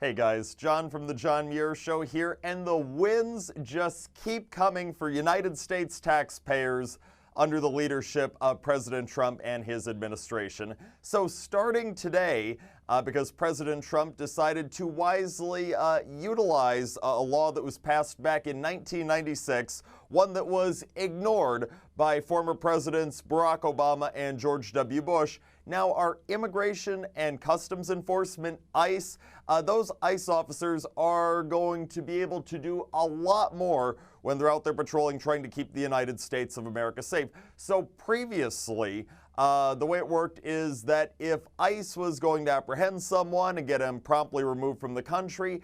Hey guys, John from the John Muir Show here, and the wins just keep coming for United States taxpayers under the leadership of President Trump and his administration. So starting today, because President Trump decided to wisely utilize a law that was passed back in 1996, one that was ignored by former Presidents Barack Obama and George W. Bush. Now, our Immigration and Customs Enforcement, ICE, those ICE officers are going to be able to do a lot more when they're out there patrolling, trying to keep the United States of America safe. So previously, the way it worked is that if ICE was going to apprehend someone and get him promptly removed from the country,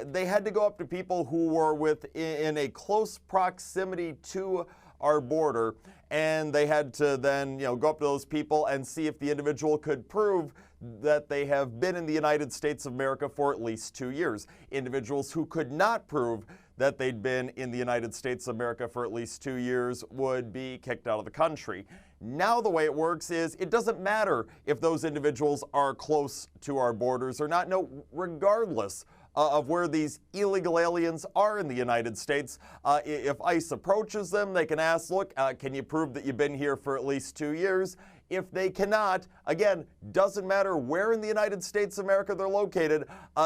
they had to go up to people who were within a close proximity to our border, and they had to then, go up to those people and see if the individual could prove that they have been in the United States of America for at least 2 years. Individuals who could not prove that they'd been in the United States of America for at least 2 years would be kicked out of the country. Now the way it works is it doesn't matter if those individuals are close to our borders or not. No, regardless of where these illegal aliens are in the United States, if ICE approaches them, they can ask, look, can you prove that you've been here for at least 2 years? If they cannot, again, doesn't matter where in the United States of America they're located,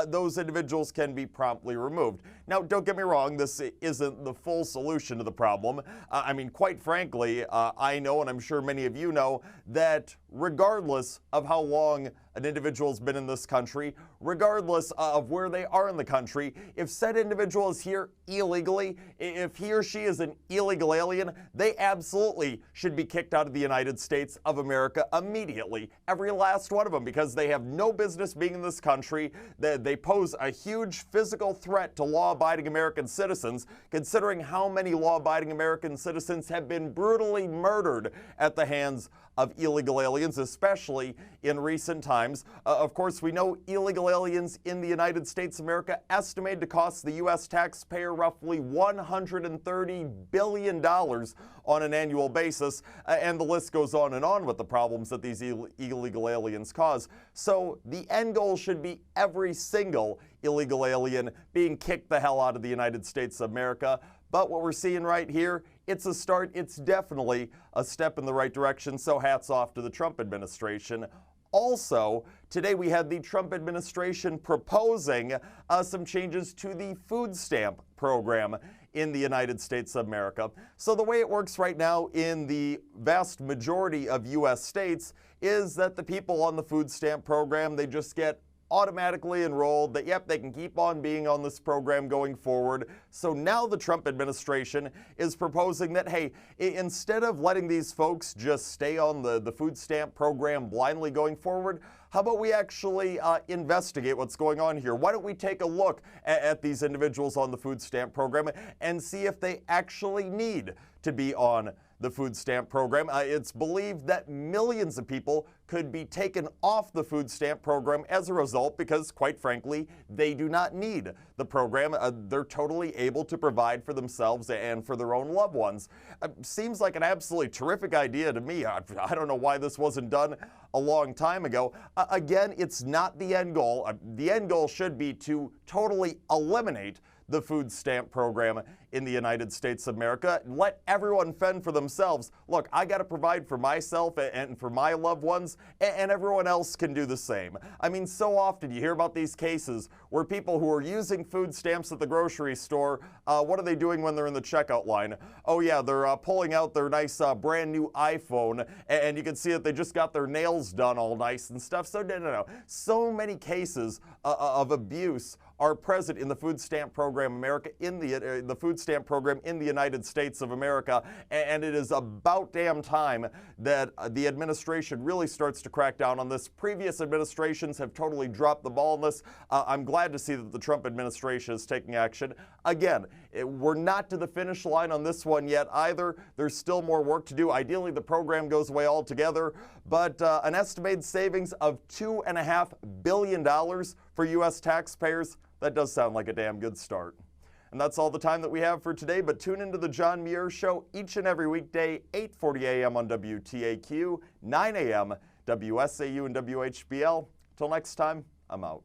those individuals can be promptly removed. Now, don't get me wrong, this isn't the full solution to the problem. I mean, quite frankly, I know, and I'm sure many of you know, that regardless of how long an individual's been in this country, regardless of where they are in the country, if said individual is here illegally, if he or she is an illegal alien, they absolutely should be kicked out of the United States of America immediately. Every last one of them, because they have no business being in this country. They pose a huge physical threat to law-abiding American citizens, considering how many law-abiding American citizens have been brutally murdered at the hands of illegal aliens, especially in recent times. Of course, we know illegal aliens in the United States of America estimated to cost the U.S. taxpayer roughly $130 billion on an annual basis, and the list goes on with the problems that these illegal aliens cause. So the end goal should be every single illegal alien being kicked the hell out of the United States of America. But what we're seeing right here, it's a start. It's definitely a step in the right direction, so hats off to the Trump administration. Also, today we had the Trump administration proposing some changes to the food stamp program in the United States of America. So the way it works right now in the vast majority of U.S. states is that the people on the food stamp program, they just get automatically enrolled, that yep, they can keep on being on this program going forward. So now the Trump administration is proposing that, hey, instead of letting these folks just stay on the food stamp program blindly going forward, how about we actually investigate what's going on here? Why don't we take a look at these individuals on the food stamp program and see if they actually need to be on the food stamp program? It's believed that millions of people could be taken off the food stamp program as a result because, quite frankly, they do not need the program. They're totally able to provide for themselves and for their own loved ones. Seems like an absolutely terrific idea to me. I don't know why this wasn't done a long time ago. Again, it's not the end goal. The end goal should be to totally eliminate the food stamp program in the United States of America. Let everyone fend for themselves. Look, I got to provide for myself and for my loved ones, and everyone else can do the same. I mean, so often you hear about these cases where people who are using food stamps at the grocery store, what are they doing when they're in the checkout line? Oh yeah, they're pulling out their nice brand new iPhone, and you can see that they just got their nails done all nice and stuff. So no. So many cases of abuse are present in the food stamp program America, in the food stamp program in the United States of America, and it is about damn time that the administration really starts to crack down on this. Previous administrations have totally dropped the ball on this. I'm glad to see that the Trump administration is taking action. Again, we're not to the finish line on this one yet either. There's still more work to do. Ideally, the program goes away altogether, but an estimated savings of $2.5 billion for U.S. taxpayers, that does sound like a damn good start. And that's all the time that we have for today, but tune into the John Muir Show each and every weekday, 8:40 a.m. on WTAQ, 9 a.m. WSAU and WHBL. Till next time, I'm out.